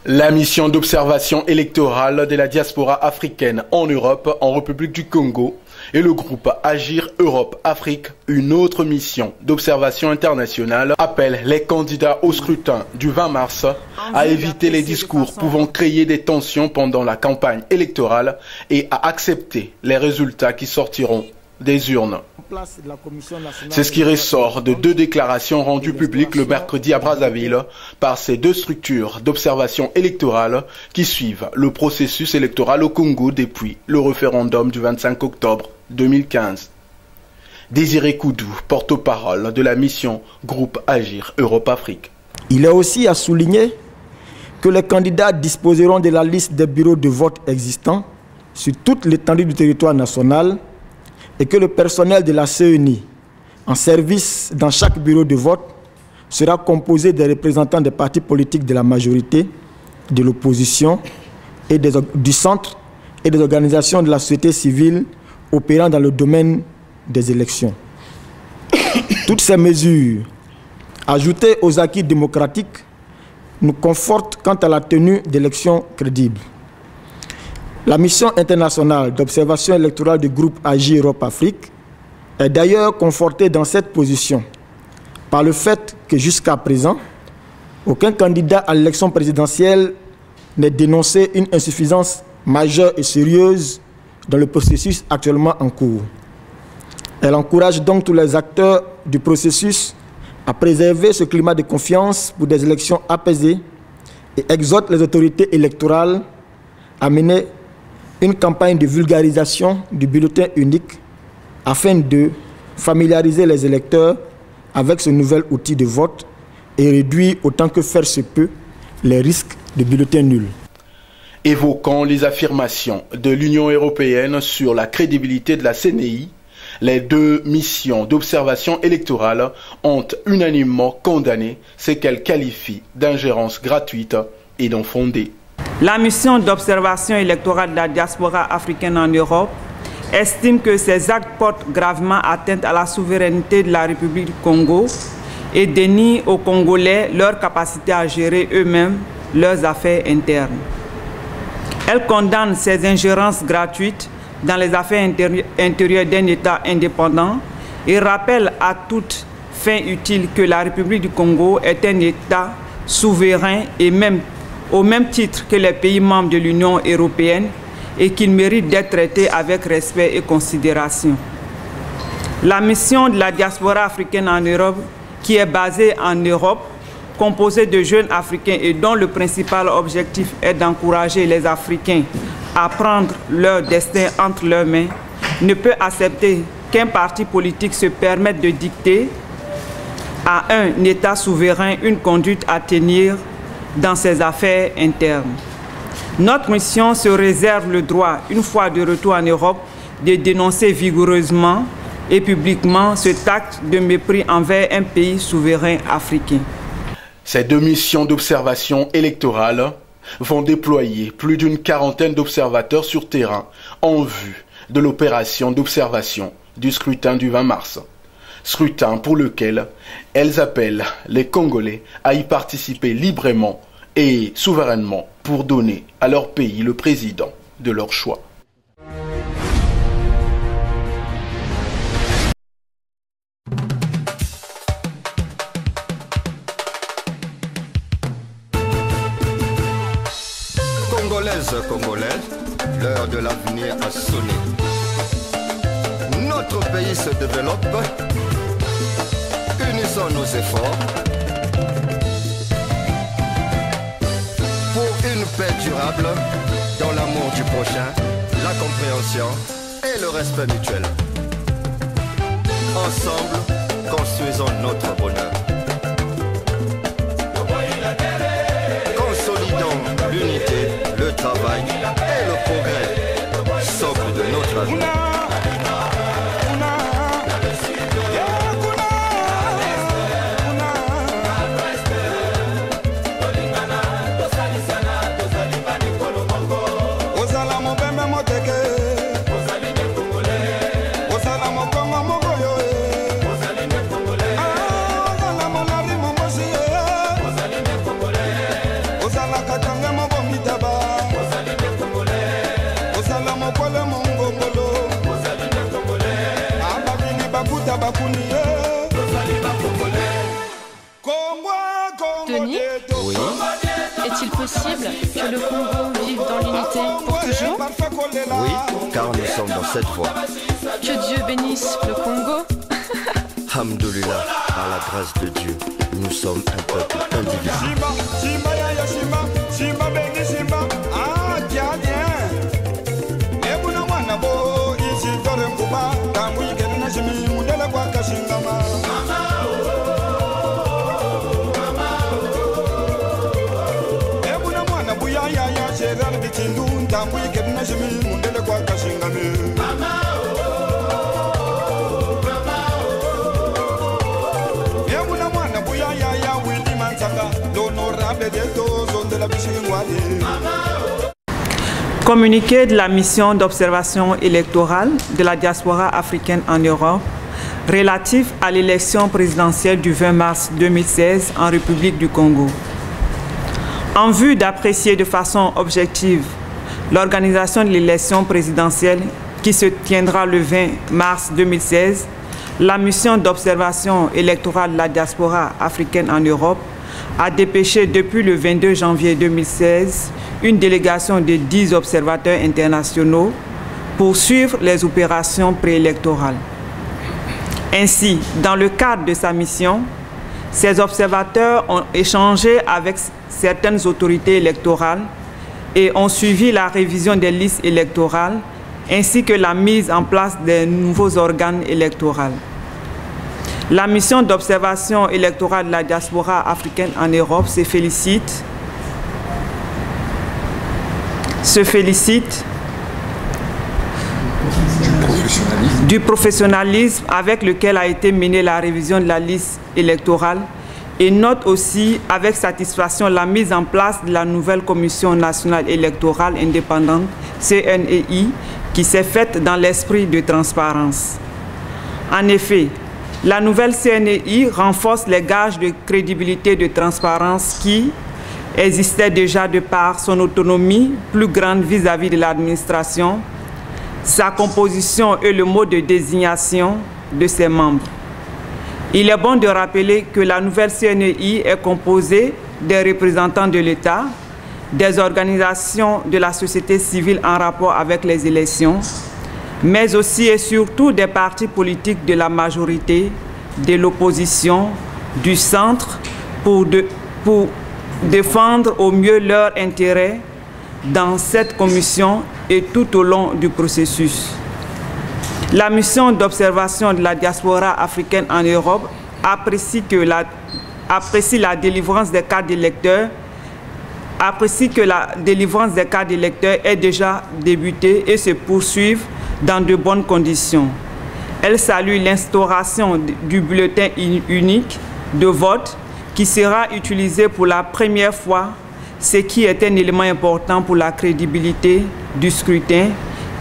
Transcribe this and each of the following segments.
La mission d'observation électorale de la diaspora africaine en Europe, en République du Congo, et le groupe Agir Europe-Afrique, une autre mission d'observation internationale, appelle les candidats au scrutin du 20 mars à éviter les discours pouvant créer des tensions pendant la campagne électorale et à accepter les résultats qui sortiront des urnes. C'est ce qui ressort de deux déclarations rendues publiques le mercredi à Brazzaville par ces deux structures d'observation électorale qui suivent le processus électoral au Congo depuis le référendum du 25 octobre 2015. Désiré Koudou, porte-parole de la mission Groupe Agir Europe-Afrique. Il est aussi à souligner que les candidats disposeront de la liste des bureaux de vote existants sur toute l'étendue du territoire national et que le personnel de la CENI en service dans chaque bureau de vote sera composé des représentants des partis politiques de la majorité, de l'opposition et du centre et des organisations de la société civile opérant dans le domaine des élections. Toutes ces mesures, ajoutées aux acquis démocratiques, nous confortent quant à la tenue d'élections crédibles. La mission internationale d'observation électorale du groupe Agir Europe-Afrique est d'ailleurs confortée dans cette position par le fait que jusqu'à présent, aucun candidat à l'élection présidentielle n'ait dénoncé une insuffisance majeure et sérieuse dans le processus actuellement en cours. Elle encourage donc tous les acteurs du processus à préserver ce climat de confiance pour des élections apaisées et exhorte les autorités électorales à mener une campagne de vulgarisation du bulletin unique afin de familiariser les électeurs avec ce nouvel outil de vote et réduire autant que faire se peut les risques de bulletins nuls. Évoquant les affirmations de l'Union européenne sur la crédibilité de la CENI, les deux missions d'observation électorale ont unanimement condamné ce qu'elles qualifient d'ingérence gratuite et non fondée. La mission d'observation électorale de la diaspora africaine en Europe estime que ces actes portent gravement atteinte à la souveraineté de la République du Congo et dénient aux Congolais leur capacité à gérer eux-mêmes leurs affaires internes. Elle condamne ces ingérences gratuites dans les affaires intérieures d'un État indépendant et rappelle à toute fin utile que la République du Congo est un État souverain et au même titre que les pays membres de l'Union européenne et qu'il mérite d'être traité avec respect et considération. La mission de la diaspora africaine en Europe, qui est basée en Europe, composée de jeunes Africains et dont le principal objectif est d'encourager les Africains à prendre leur destin entre leurs mains, ne peut accepter qu'un parti politique se permette de dicter à un État souverain une conduite à tenir dans ses affaires internes. Notre mission se réserve le droit, une fois de retour en Europe, de dénoncer vigoureusement et publiquement cet acte de mépris envers un pays souverain africain. Ces deux missions d'observation électorale vont déployer plus d'une quarantaine d'observateurs sur terrain en vue de l'opération d'observation du scrutin du 20 mars. Scrutin pour lequel elles appellent les Congolais à y participer librement et souverainement pour donner à leur pays le président de leur choix. Congolaises, Congolais, l'heure de l'avenir a sonné. Notre pays se développe. Unissons nos efforts pour une paix durable dans l'amour du prochain, la compréhension et le respect mutuel. Ensemble, construisons notre bonheur. Consolidons l'unité, le travail et le progrès, socle de notre avenir. Katanga possible que le Congo vive dans l'unité pour toujours? Oui, car nous sommes dans cette voie. Que Dieu bénisse le Congo. Hamdoulillah, par la grâce de Dieu, nous sommes un peuple indivisible. Communiqué de la mission d'observation électorale de la diaspora africaine en Europe relatif à l'élection présidentielle du 20 mars 2016 en République du Congo. En vue d'apprécier de façon objective l'organisation de l'élection présidentielle qui se tiendra le 20 mars 2016, la mission d'observation électorale de la diaspora africaine en Europe a dépêché depuis le 22 janvier 2016 une délégation de 10 observateurs internationaux pour suivre les opérations préélectorales. Ainsi, dans le cadre de sa mission, ces observateurs ont échangé avec certaines autorités électorales et ont suivi la révision des listes électorales ainsi que la mise en place des nouveaux organes électoraux. La mission d'observation électorale de la diaspora africaine en Europe se félicite du professionnalisme avec lequel a été menée la révision de la liste électorale et note aussi avec satisfaction la mise en place de la nouvelle Commission nationale électorale indépendante, CNEI, qui s'est faite dans l'esprit de transparence. En effet, la nouvelle CNEI renforce les gages de crédibilité et de transparence qui existaient déjà de par son autonomie plus grande vis-à-vis de l'administration, sa composition et le mode de désignation de ses membres. Il est bon de rappeler que la nouvelle CNEI est composée des représentants de l'État, des organisations de la société civile en rapport avec les élections, mais aussi et surtout des partis politiques de la majorité, de l'opposition, du centre, pour défendre au mieux leurs intérêts dans cette commission et tout au long du processus. La mission d'observation de la diaspora africaine en Europe apprécie la délivrance des cartes d'électeurs, apprécie que la délivrance des cartes d'électeurs est déjà débutée et se poursuive dans de bonnes conditions. Elle salue l'instauration du bulletin unique de vote qui sera utilisé pour la première fois, ce qui est un élément important pour la crédibilité du scrutin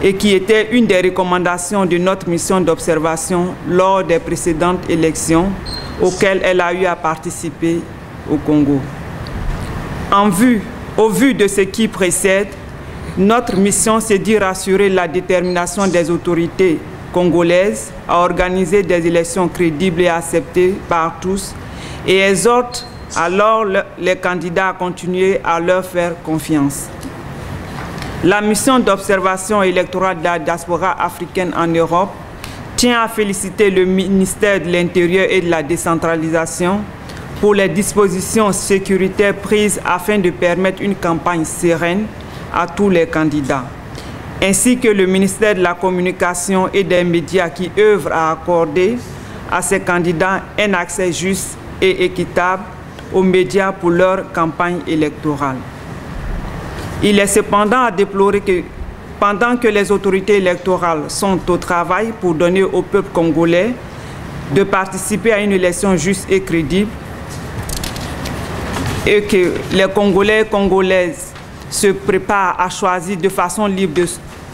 et qui était une des recommandations de notre mission d'observation lors des précédentes élections auxquelles elle a eu à participer au Congo. Au vu de ce qui précède, notre mission s'est dit rassurer la détermination des autorités congolaises à organiser des élections crédibles et acceptées par tous et exhorte alors les candidats à continuer à leur faire confiance. La mission d'observation électorale de la diaspora africaine en Europe tient à féliciter le ministère de l'Intérieur et de la décentralisation pour les dispositions sécuritaires prises afin de permettre une campagne sereine à tous les candidats, ainsi que le ministère de la Communication et des Médias qui œuvre à accorder à ces candidats un accès juste et équitable aux médias pour leur campagne électorale. Il est cependant à déplorer que pendant que les autorités électorales sont au travail pour donner au peuple congolais de participer à une élection juste et crédible et que les Congolais et Congolaises se préparent à choisir de façon libre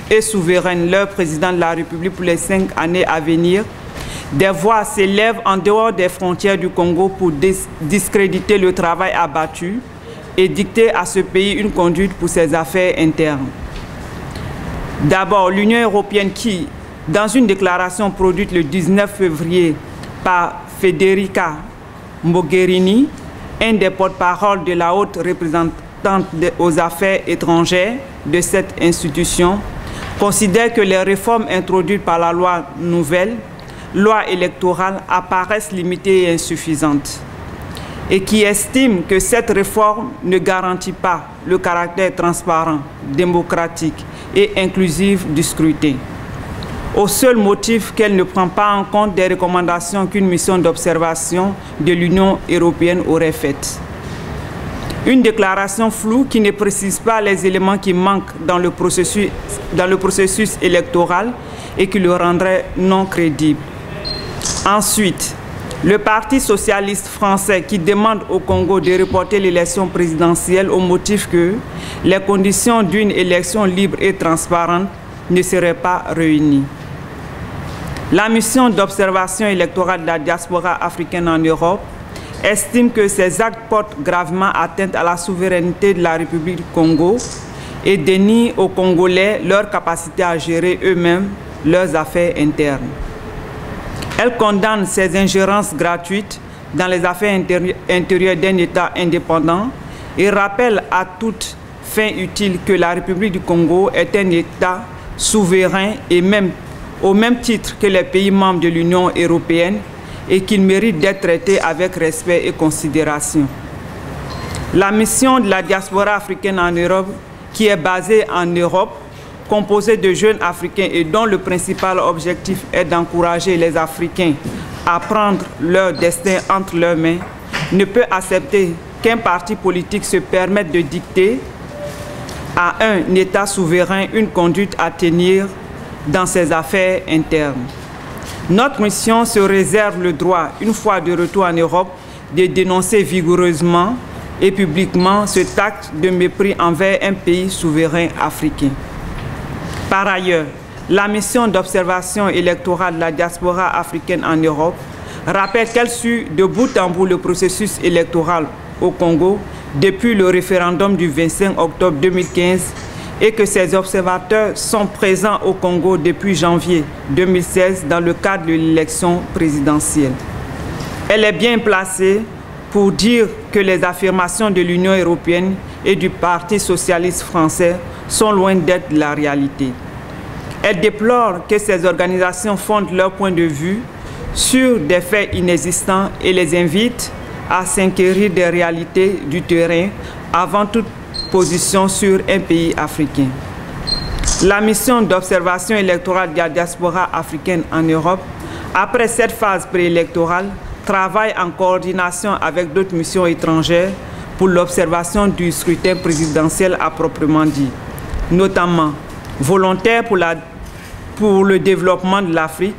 et souveraine leur président de la République pour les 5 années à venir, des voix s'élèvent en dehors des frontières du Congo pour discréditer le travail abattu et dicter à ce pays une conduite pour ses affaires internes. D'abord, l'Union européenne qui, dans une déclaration produite le 19 février par Federica Mogherini, un des porte-parole de la haute représentante représentante aux affaires étrangères de cette institution considère que les réformes introduites par la loi nouvelle, loi électorale, apparaissent limitées et insuffisantes, et qui estime que cette réforme ne garantit pas le caractère transparent, démocratique et inclusif du scrutin, au seul motif qu'elle ne prend pas en compte des recommandations qu'une mission d'observation de l'Union européenne aurait faites. Une déclaration floue qui ne précise pas les éléments qui manquent dans le processus électoral et qui le rendrait non crédible. Ensuite, le Parti socialiste français qui demande au Congo de reporter l'élection présidentielle au motif que les conditions d'une élection libre et transparente ne seraient pas réunies. La mission d'observation électorale de la diaspora africaine en Europe estime que ces actes portent gravement atteinte à la souveraineté de la République du Congo et dénient aux Congolais leur capacité à gérer eux-mêmes leurs affaires internes. Elle condamne ces ingérences gratuites dans les affaires intérieures d'un État indépendant et rappelle à toute fin utile que la République du Congo est un État souverain et au même titre que les pays membres de l'Union européenne et qu'il mérite d'être traité avec respect et considération. La mission de la diaspora africaine en Europe, qui est basée en Europe, composée de jeunes Africains et dont le principal objectif est d'encourager les Africains à prendre leur destin entre leurs mains, ne peut accepter qu'un parti politique se permette de dicter à un État souverain une conduite à tenir dans ses affaires internes. Notre mission se réserve le droit, une fois de retour en Europe, de dénoncer vigoureusement et publiquement cet acte de mépris envers un pays souverain africain. Par ailleurs, la mission d'observation électorale de la diaspora africaine en Europe rappelle qu'elle suit de bout en bout le processus électoral au Congo depuis le référendum du 25 octobre 2015 et que ces observateurs sont présents au Congo depuis janvier 2016 dans le cadre de l'élection présidentielle. Elle est bien placée pour dire que les affirmations de l'Union européenne et du Parti socialiste français sont loin d'être la réalité. Elle déplore que ces organisations fondent leur point de vue sur des faits inexistants et les invite à s'inquérir des réalités du terrain avant toute position sur un pays africain. La mission d'observation électorale de la diaspora africaine en Europe, après cette phase préélectorale, travaille en coordination avec d'autres missions étrangères pour l'observation du scrutin présidentiel à proprement dit, notamment Volontaires pour le développement de l'Afrique,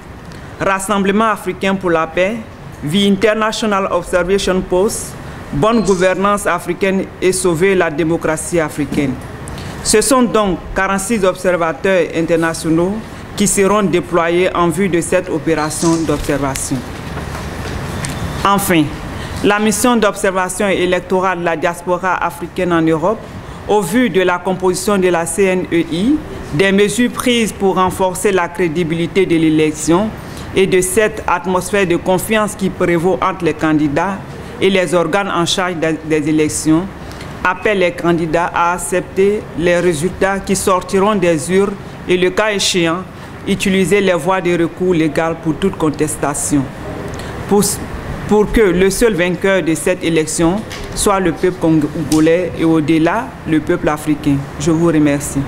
Rassemblement africain pour la paix, The International Observation Post, Bonne gouvernance africaine et sauver la démocratie africaine. Ce sont donc 46 observateurs internationaux qui seront déployés en vue de cette opération d'observation. Enfin, la mission d'observation électorale de la diaspora africaine en Europe, au vu de la composition de la CNEI, des mesures prises pour renforcer la crédibilité de l'élection et de cette atmosphère de confiance qui prévaut entre les candidats et les organes en charge des élections, appelle les candidats à accepter les résultats qui sortiront des urnes et, le cas échéant, utiliser les voies de recours légales pour toute contestation, pour que le seul vainqueur de cette élection soit le peuple congolais et au-delà, le peuple africain. Je vous remercie.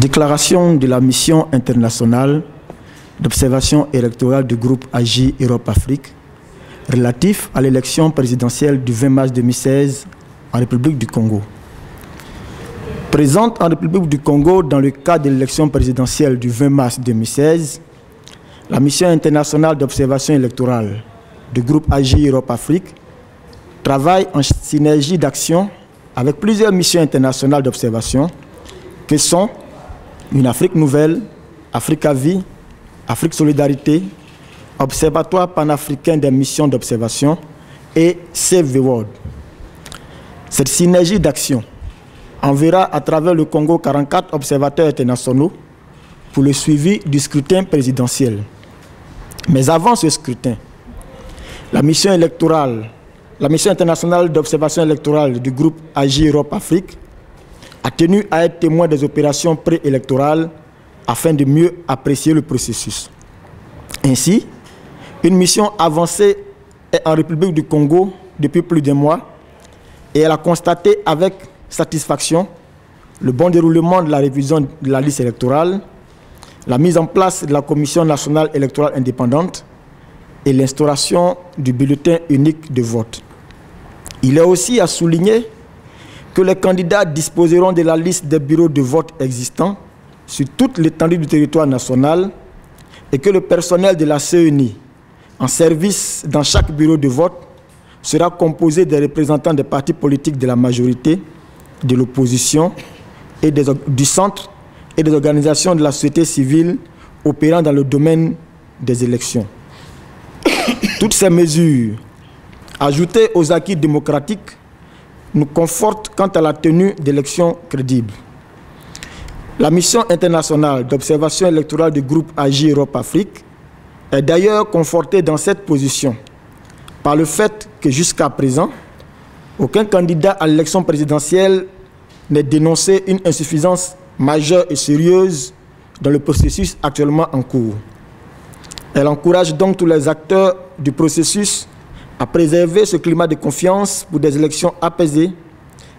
Déclaration de la mission internationale d'observation électorale du groupe AGI Europe-Afrique relatif à l'élection présidentielle du 20 mars 2016 en République du Congo. Présente en République du Congo dans le cadre de l'élection présidentielle du 20 mars 2016, la mission internationale d'observation électorale du groupe AGI Europe-Afrique travaille en synergie d'action avec plusieurs missions internationales d'observation que sont Une Afrique Nouvelle, Africa-Vie, Afrique Solidarité, Observatoire panafricain des missions d'observation et Save the World. Cette synergie d'action enverra à travers le Congo 44 observateurs internationaux pour le suivi du scrutin présidentiel. Mais avant ce scrutin, la mission internationale d'observation électorale du groupe AGI Europe-Afrique a tenu à être témoin des opérations préélectorales afin de mieux apprécier le processus. Ainsi, une mission avancée est en République du Congo depuis plus d'un mois et elle a constaté avec satisfaction le bon déroulement de la révision de la liste électorale, la mise en place de la Commission nationale électorale indépendante et l'instauration du bulletin unique de vote. Il est aussi à souligner que les candidats disposeront de la liste des bureaux de vote existants sur toute l'étendue du territoire national et que le personnel de la CENI en service dans chaque bureau de vote sera composé des représentants des partis politiques de la majorité, de l'opposition et du centre et des organisations de la société civile opérant dans le domaine des élections. Toutes ces mesures, ajoutées aux acquis démocratiques, nous confortent quant à la tenue d'élections crédibles. La mission internationale d'observation électorale du groupe AGI Europe-Afrique est d'ailleurs confortée dans cette position par le fait que jusqu'à présent, aucun candidat à l'élection présidentielle n'ait dénoncé une insuffisance majeure et sérieuse dans le processus actuellement en cours. Elle encourage donc tous les acteurs du processus à préserver ce climat de confiance pour des élections apaisées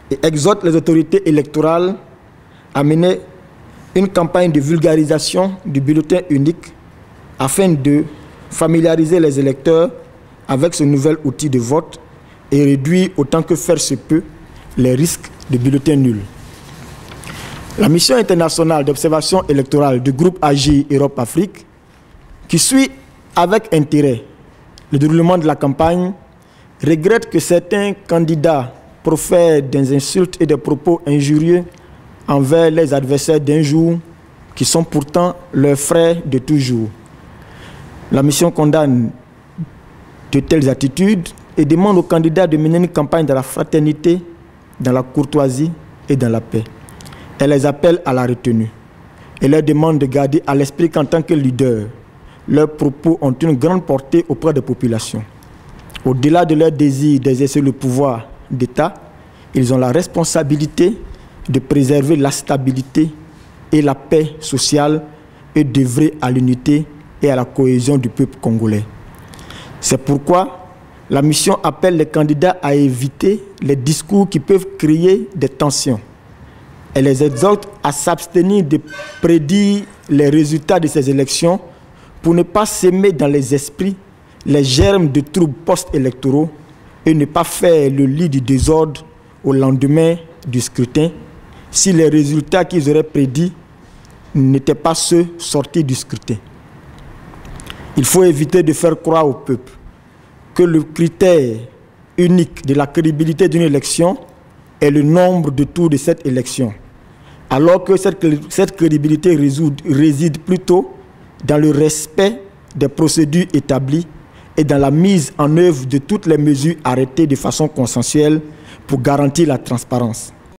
et exhorte les autorités électorales à mener une campagne de vulgarisation du bulletin unique afin de familiariser les électeurs avec ce nouvel outil de vote et réduire autant que faire se peut les risques de bulletins nuls. La mission internationale d'observation électorale du groupe AGI Europe-Afrique, qui suit avec intérêt le déroulement de la campagne, regrette que certains candidats profèrent des insultes et des propos injurieux envers les adversaires d'un jour qui sont pourtant leurs frères de toujours. La mission condamne de telles attitudes et demande aux candidats de mener une campagne dans la fraternité, dans la courtoisie et dans la paix. Elle les appelle à la retenue et leur demande de garder à l'esprit qu'en tant que leaders, leurs propos ont une grande portée auprès des populations. Au-delà de leur désir d'exercer le pouvoir d'État, ils ont la responsabilité de préserver la stabilité et la paix sociale et d'œuvrer à l'unité et à la cohésion du peuple congolais. C'est pourquoi la mission appelle les candidats à éviter les discours qui peuvent créer des tensions. Elle les exhorte à s'abstenir de prédire les résultats de ces élections pour ne pas s'aimer dans les esprits les germes de troubles post-électoraux et ne pas faire le lit du désordre au lendemain du scrutin si les résultats qu'ils auraient prédits n'étaient pas ceux sortis du scrutin. Il faut éviter de faire croire au peuple que le critère unique de la crédibilité d'une élection est le nombre de tours de cette élection, alors que cette crédibilité réside plutôt dans le respect des procédures établies et dans la mise en œuvre de toutes les mesures arrêtées de façon consensuelle pour garantir la transparence.